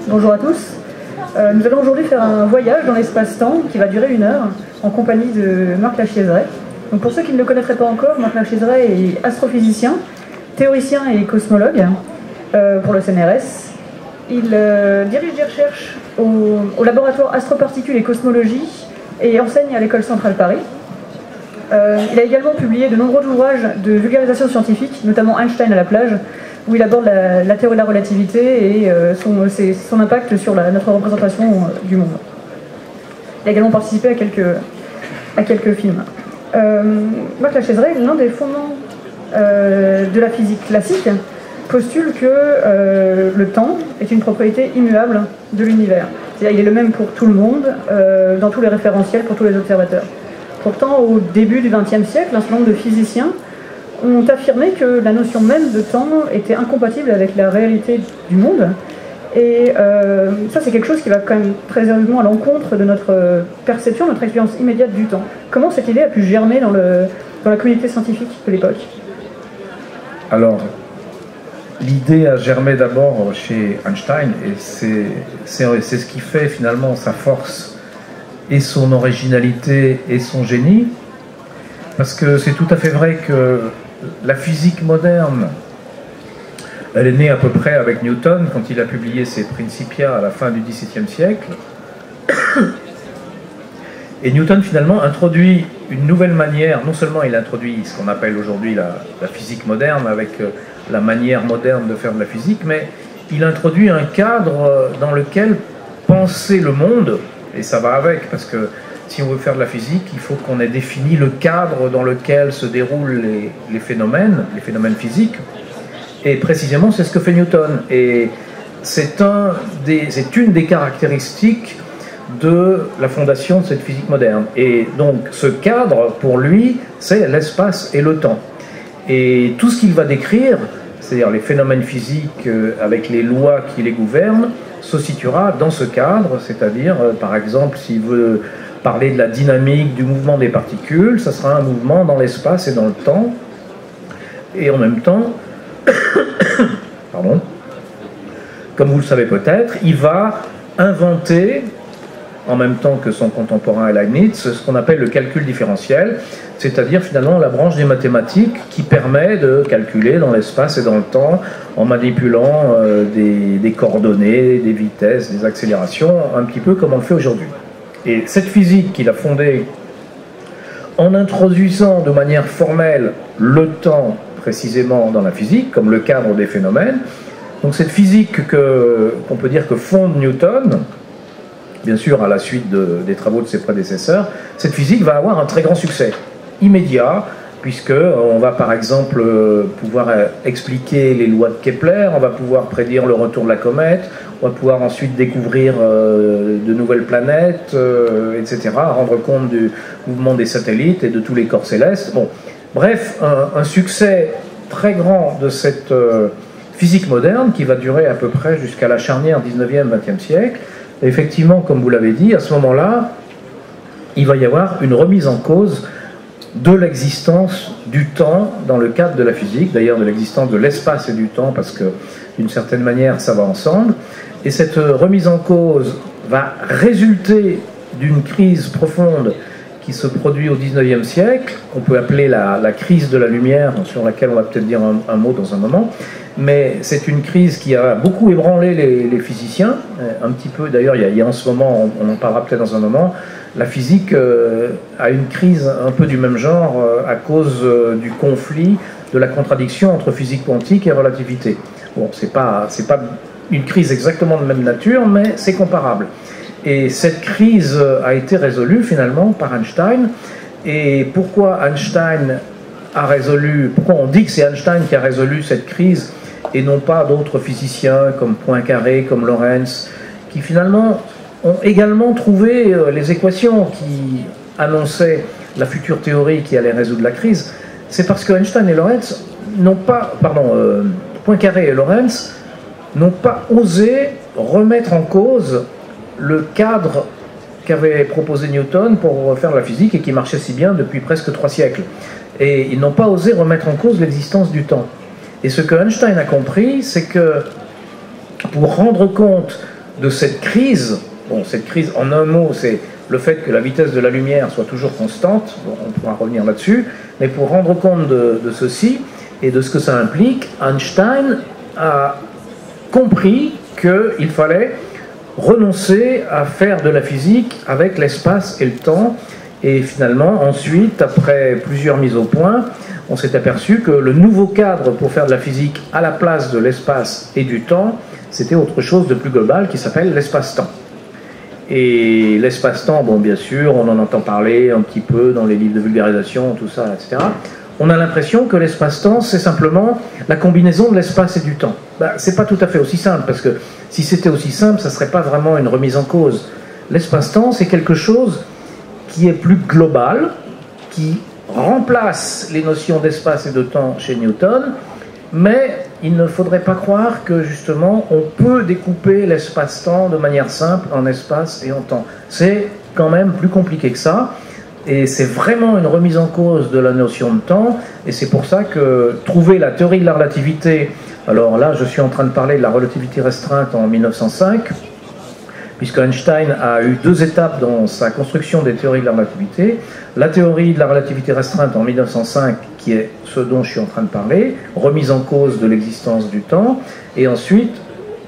Bonjour à tous. Nous allons aujourd'hui faire un voyage dans l'espace-temps qui va durer 1 heure en compagnie de Marc Lachaiseray. Donc pour ceux qui ne le connaîtraient pas encore, Marc Lachaiseray est astrophysicien, théoricien et cosmologue pour le CNRS. Il dirige des recherches au laboratoire Astroparticules et Cosmologie et enseigne à l'École Centrale Paris. Il a également publié de nombreux ouvrages de vulgarisation scientifique, notamment Einstein à la plage, où il aborde la théorie de la relativité et son impact sur notre représentation du monde. Il a également participé à quelques films. Marc Lachaiseray, l'un des fondements de la physique classique, postule que le temps est une propriété immuable de l'univers. C'est-à-dire qu'il est le même pour tout le monde, dans tous les référentiels, pour tous les observateurs. Pourtant, au début du XXe siècle, un certain nombre de physiciens ont affirmé que la notion même de temps était incompatible avec la réalité du monde. Et ça, c'est quelque chose qui va quand même très sérieusement à l'encontre de notre perception, notre expérience immédiate du temps. Comment cette idée a pu germer dans la communauté scientifique de l'époque? Alors, l'idée a germé d'abord chez Einstein, et c'est ce qui fait finalement sa force et son originalité et son génie, parce que c'est tout à fait vrai que la physique moderne, elle est née à peu près avec Newton quand il a publié ses Principia à la fin du XVIIe siècle. Et Newton finalement introduit une nouvelle manière, non seulement il introduit ce qu'on appelle aujourd'hui la physique moderne avec la manière moderne de faire de la physique, mais il introduit un cadre dans lequel penser le monde, et ça va avec, parce que si on veut faire de la physique, il faut qu'on ait défini le cadre dans lequel se déroulent les phénomènes physiques. Et précisément, c'est ce que fait Newton. Et c'est une des caractéristiques de la fondation de cette physique moderne. Et donc, ce cadre, pour lui, c'est l'espace et le temps. Et tout ce qu'il va décrire, c'est-à-dire les phénomènes physiques avec les lois qui les gouvernent, se situera dans ce cadre, c'est-à-dire, par exemple, s'il veut parler de la dynamique du mouvement des particules, ça sera un mouvement dans l'espace et dans le temps, et en même temps, pardon, comme vous le savez peut-être, il va inventer, en même temps que son contemporain Leibniz, ce qu'on appelle le calcul différentiel, c'est-à-dire finalement la branche des mathématiques qui permet de calculer dans l'espace et dans le temps en manipulant des coordonnées, des vitesses, des accélérations, un petit peu comme on le fait aujourd'hui. Et cette physique qu'il a fondée en introduisant de manière formelle le temps précisément dans la physique, comme le cadre des phénomènes, donc cette physique qu'on peut dire que fonde Newton, bien sûr à la suite des travaux de ses prédécesseurs, cette physique va avoir un très grand succès immédiat, puisqu'on va par exemple pouvoir expliquer les lois de Kepler, on va pouvoir prédire le retour de la comète, on va pouvoir ensuite découvrir de nouvelles planètes, etc., rendre compte du mouvement des satellites et de tous les corps célestes. Bon, bref, un succès très grand de cette physique moderne qui va durer à peu près jusqu'à la charnière 19e-20e siècle. Et effectivement, comme vous l'avez dit, à ce moment-là, il va y avoir une remise en cause de l'existence du temps dans le cadre de la physique, d'ailleurs de l'existence de l'espace et du temps, parce que d'une certaine manière ça va ensemble, et cette remise en cause va résulter d'une crise profonde qui se produit au XIXe siècle, qu'on peut appeler la crise de la lumière, sur laquelle on va peut-être dire un mot dans un moment, mais c'est une crise qui a beaucoup ébranlé les physiciens, un petit peu, d'ailleurs il y a en ce moment, on en parlera peut-être dans un moment, la physique a une crise un peu du même genre à cause du conflit, de la contradiction entre physique quantique et relativité. Bon, c'est pas une crise exactement de même nature, mais c'est comparable. Et cette crise a été résolue finalement par Einstein. Et pourquoi Einstein a résolu, pourquoi on dit que c'est Einstein qui a résolu cette crise et non pas d'autres physiciens comme Poincaré, comme Lorentz, qui finalement ont également trouvé les équations qui annonçaient la future théorie qui allait résoudre la crise, c'est parce que Einstein et Lorentz n'ont pas, Poincaré et Lorentz n'ont pas osé remettre en cause le cadre qu'avait proposé Newton pour faire la physique et qui marchait si bien depuis presque 3 siècles. Et ils n'ont pas osé remettre en cause l'existence du temps. Et ce que Einstein a compris, c'est que pour rendre compte de cette crise, bon, cette crise en un mot, c'est le fait que la vitesse de la lumière soit toujours constante, bon, on pourra revenir là-dessus, mais pour rendre compte de ceci et de ce que ça implique, Einstein a compris qu'il fallait renoncer à faire de la physique avec l'espace et le temps. Et finalement, ensuite, après plusieurs mises au point, on s'est aperçu que le nouveau cadre pour faire de la physique à la place de l'espace et du temps, c'était autre chose de plus global qui s'appelle l'espace-temps. Et l'espace-temps, bon, bien sûr, on en entend parler un petit peu dans les livres de vulgarisation, tout ça, etc. On a l'impression que l'espace-temps, c'est simplement la combinaison de l'espace et du temps. Ben, c'est pas tout à fait aussi simple, parce que si c'était aussi simple, ça serait pas vraiment une remise en cause. L'espace-temps, c'est quelque chose qui est plus global, qui remplace les notions d'espace et de temps chez Newton, mais il ne faudrait pas croire que justement on peut découper l'espace-temps de manière simple en espace et en temps. C'est quand même plus compliqué que ça, et c'est vraiment une remise en cause de la notion de temps, et c'est pour ça que trouver la théorie de la relativité, alors là je suis en train de parler de la relativité restreinte en 1905, puisque Einstein a eu deux étapes dans sa construction des théories de la relativité. La théorie de la relativité restreinte en 1905, qui est ce dont je suis en train de parler, remise en cause de l'existence du temps, et ensuite,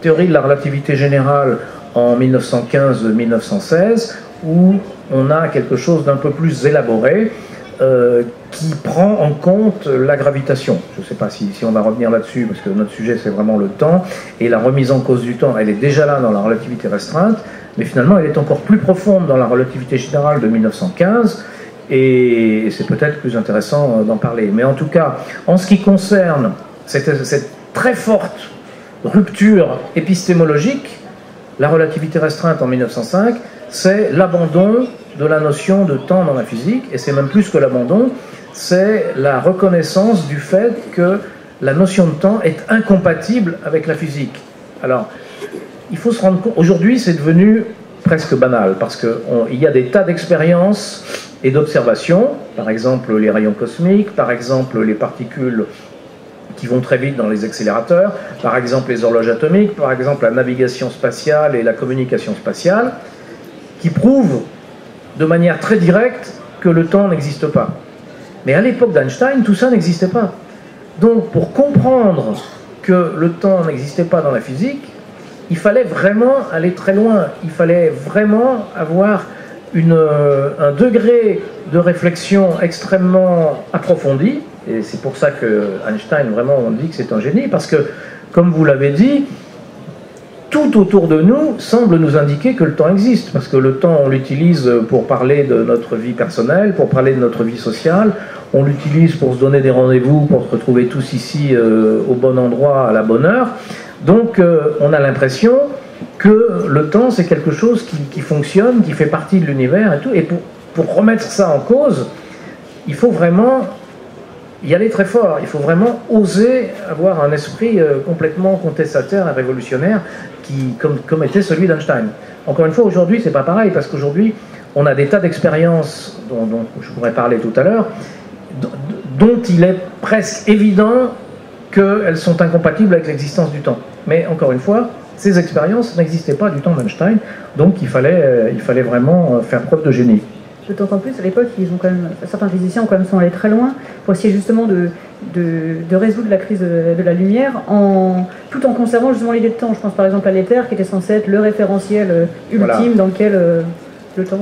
théorie de la relativité générale en 1915-1916, où on a quelque chose d'un peu plus élaboré, qui prend en compte la gravitation. Je ne sais pas si on va revenir là-dessus, parce que notre sujet c'est vraiment le temps, et la remise en cause du temps, elle est déjà là dans la relativité restreinte, mais finalement elle est encore plus profonde dans la relativité générale de 1915, et c'est peut-être plus intéressant d'en parler. Mais en tout cas, en ce qui concerne cette très forte rupture épistémologique, la relativité restreinte en 1905, c'est l'abandon de la notion de temps dans la physique, et c'est même plus que l'abandon, c'est la reconnaissance du fait que la notion de temps est incompatible avec la physique. Alors, il faut se rendre compte, aujourd'hui c'est devenu presque banal, parce qu'il y a des tas d'expériences et d'observations, par exemple les rayons cosmiques, par exemple les particules qui vont très vite dans les accélérateurs, par exemple les horloges atomiques, par exemple la navigation spatiale et la communication spatiale, qui prouvent de manière très directe que le temps n'existe pas. Mais à l'époque d'Einstein, tout ça n'existait pas. Donc pour comprendre que le temps n'existait pas dans la physique, il fallait vraiment aller très loin, il fallait vraiment avoir un degré de réflexion extrêmement approfondi, et c'est pour ça que Einstein, vraiment, on dit que c'est un génie, parce que, comme vous l'avez dit, tout autour de nous semble nous indiquer que le temps existe, parce que le temps, on l'utilise pour parler de notre vie personnelle, pour parler de notre vie sociale, on l'utilise pour se donner des rendez-vous, pour se retrouver tous ici au bon endroit, à la bonne heure. Donc on a l'impression que le temps, c'est quelque chose qui fonctionne, qui fait partie de l'univers et tout, et pour remettre ça en cause, il faut vraiment y aller très fort, il faut vraiment oser avoir un esprit complètement contestataire et révolutionnaire comme était celui d'Einstein. Encore une fois, aujourd'hui, c'est pas pareil, parce qu'aujourd'hui, on a des tas d'expériences dont je pourrais parler tout à l'heure, dont il est presque évident qu'elles sont incompatibles avec l'existence du temps. Mais encore une fois, ces expériences n'existaient pas du temps d'Einstein, donc il fallait vraiment faire preuve de génie. D'autant plus, à l'époque, certains physiciens ont quand même sont allés très loin pour essayer justement de résoudre la crise de la lumière tout en conservant justement l'idée de temps. Je pense par exemple à l'éther qui était censé être le référentiel ultime, voilà, dans lequel le temps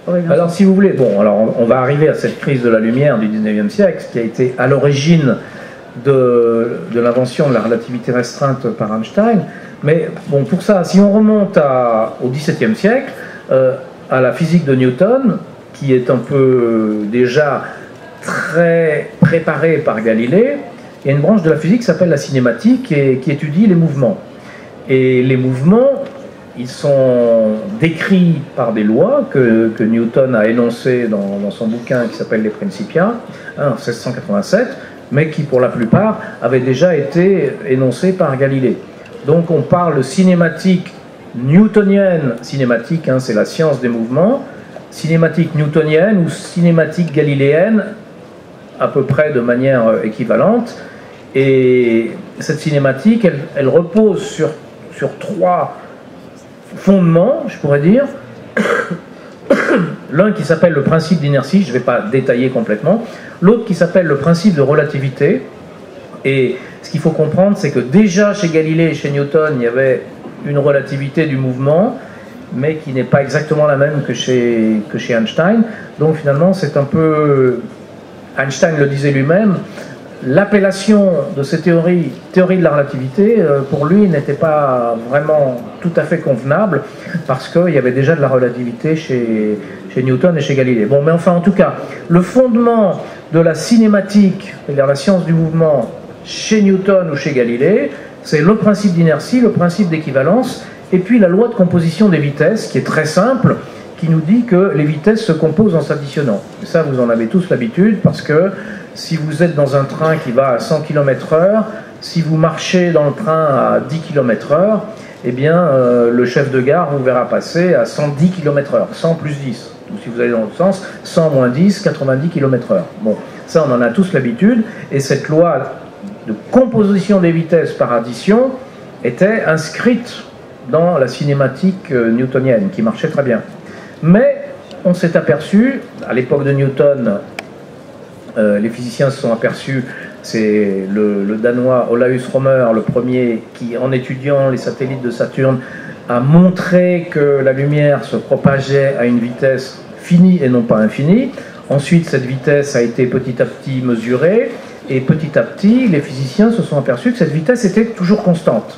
aurait bien. Alors si vous voulez, bon, alors on va arriver à cette crise de la lumière du 19e siècle qui a été à l'origine de l'invention de la relativité restreinte par Einstein. Mais bon, pour ça, si on remonte au XVIIe siècle, à la physique de Newton, qui est un peu déjà très préparée par Galilée, il y a une branche de la physique qui s'appelle la cinématique qui étudie les mouvements. Et les mouvements, ils sont décrits par des lois que Newton a énoncées dans son bouquin qui s'appelle Les Principia, en 1687, mais qui pour la plupart avaient déjà été énoncées par Galilée. Donc on parle de cinématique newtonienne, cinématique, c'est la science des mouvements, cinématique newtonienne ou cinématique galiléenne, à peu près de manière équivalente, Et cette cinématique, elle repose sur trois fondements, je pourrais dire. L'un qui s'appelle le principe d'inertie, je ne vais pas détailler complètement. L'autre qui s'appelle le principe de relativité. Et ce qu'il faut comprendre, c'est que déjà chez Galilée et chez Newton, il y avait une relativité du mouvement, mais qui n'est pas exactement la même que chez Einstein. Donc finalement, c'est un peu... Einstein le disait lui-même, l'appellation de ces théories, théorie de la relativité, pour lui n'était pas vraiment tout à fait convenable, parce qu'il y avait déjà de la relativité chez Newton et chez Galilée. Bon, mais enfin, en tout cas, le fondement de la cinématique, c'est-à-dire la science du mouvement, chez Newton ou chez Galilée, c'est le principe d'inertie, le principe d'équivalence, et puis la loi de composition des vitesses, qui est très simple, qui nous dit que les vitesses se composent en s'additionnant. Et ça, vous en avez tous l'habitude, parce que si vous êtes dans un train qui va à 100 km/h, si vous marchez dans le train à 10 km/h, eh bien, le chef de gare vous verra passer à 110 km/h, 100 plus 10. Ou si vous allez dans l'autre sens, 100 moins 10, 90 km/h. Bon, ça, on en a tous l'habitude, et cette loi de composition des vitesses par addition était inscrite dans la cinématique newtonienne, qui marchait très bien. Mais on s'est aperçu, à l'époque de Newton, les physiciens se sont aperçus, c'est le Danois Olaus Rømer, le premier qui, en étudiant les satellites de Saturne, a montré que la lumière se propageait à une vitesse finie et non pas infinie. Ensuite, cette vitesse a été petit à petit mesurée, et petit à petit, les physiciens se sont aperçus que cette vitesse était toujours constante.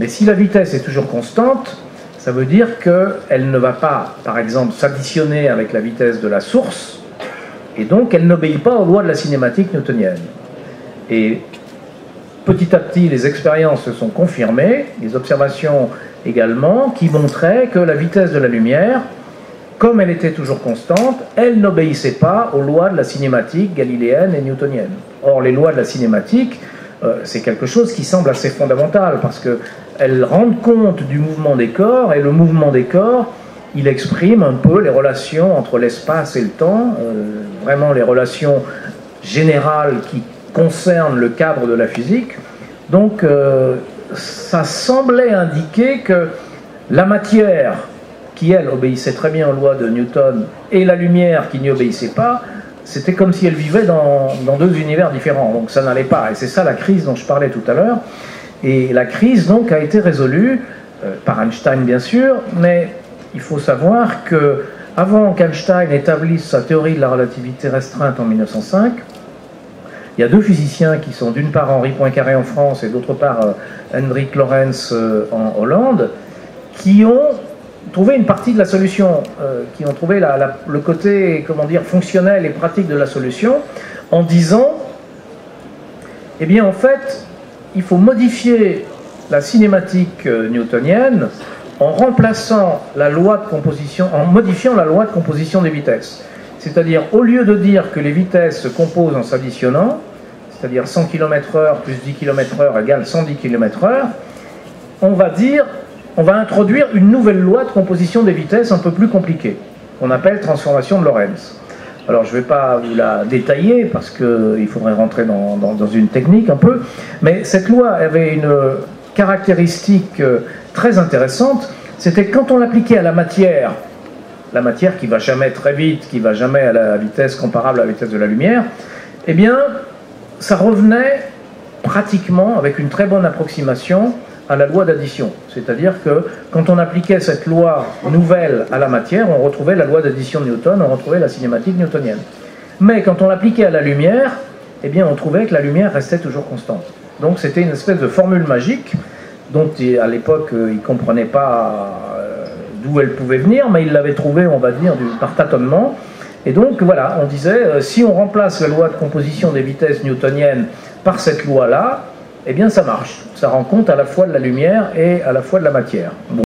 Mais si la vitesse est toujours constante, ça veut dire qu'elle ne va pas, par exemple, s'additionner avec la vitesse de la source, et donc elle n'obéit pas aux lois de la cinématique newtonienne. Et petit à petit, les expériences se sont confirmées, les observations également, qui montraient que la vitesse de la lumière, comme elle était toujours constante, elle n'obéissait pas aux lois de la cinématique galiléenne et newtonienne. Or, les lois de la cinématique, c'est quelque chose qui semble assez fondamental, parce qu'elles rendent compte du mouvement des corps, et le mouvement des corps, il exprime un peu les relations entre l'espace et le temps, vraiment les relations générales qui concernent le cadre de la physique. Donc, ça semblait indiquer que la matière, qui elle obéissait très bien aux lois de Newton, et la lumière qui n'y obéissait pas, c'était comme si elle vivait dans deux univers différents, donc ça n'allait pas. Et c'est ça la crise dont je parlais tout à l'heure. Et la crise donc a été résolue par Einstein bien sûr, mais il faut savoir que avant qu'Einstein établisse sa théorie de la relativité restreinte en 1905, il y a deux physiciens qui sont d'une part Henri Poincaré en France et d'autre part Hendrik Lorentz en Hollande, qui ont trouvé une partie de la solution, qui ont trouvé le côté, comment dire, fonctionnel et pratique de la solution, en disant, eh bien en fait, il faut modifier la cinématique newtonienne en remplaçant la loi de composition, en modifiant la loi de composition des vitesses. C'est-à-dire, au lieu de dire que les vitesses se composent en s'additionnant, c'est-à-dire 100 km/h plus 10 km/h égale 110 km/h, on va introduire une nouvelle loi de composition des vitesses un peu plus compliquée, qu'on appelle transformation de Lorentz. Alors je ne vais pas vous la détailler, parce qu'il faudrait rentrer dans une technique un peu, mais cette loi avait une caractéristique très intéressante, c'était quand on l'appliquait à la matière qui va jamais très vite, qui va jamais à la vitesse comparable à la vitesse de la lumière, eh bien, ça revenait pratiquement, avec une très bonne approximation, à la loi d'addition. C'est-à-dire que quand on appliquait cette loi nouvelle à la matière, on retrouvait la loi d'addition de Newton, on retrouvait la cinématique newtonienne. Mais quand on l'appliquait à la lumière, eh bien, on trouvait que la lumière restait toujours constante. Donc c'était une espèce de formule magique, dont à l'époque, il ne comprenait pas d'où elle pouvait venir, mais il l'avait trouvée, on va dire, par tâtonnement. Et donc, voilà, on disait, si on remplace la loi de composition des vitesses newtoniennes par cette loi-là, eh bien, ça marche. Ça rend compte à la fois de la lumière et à la fois de la matière. Bon.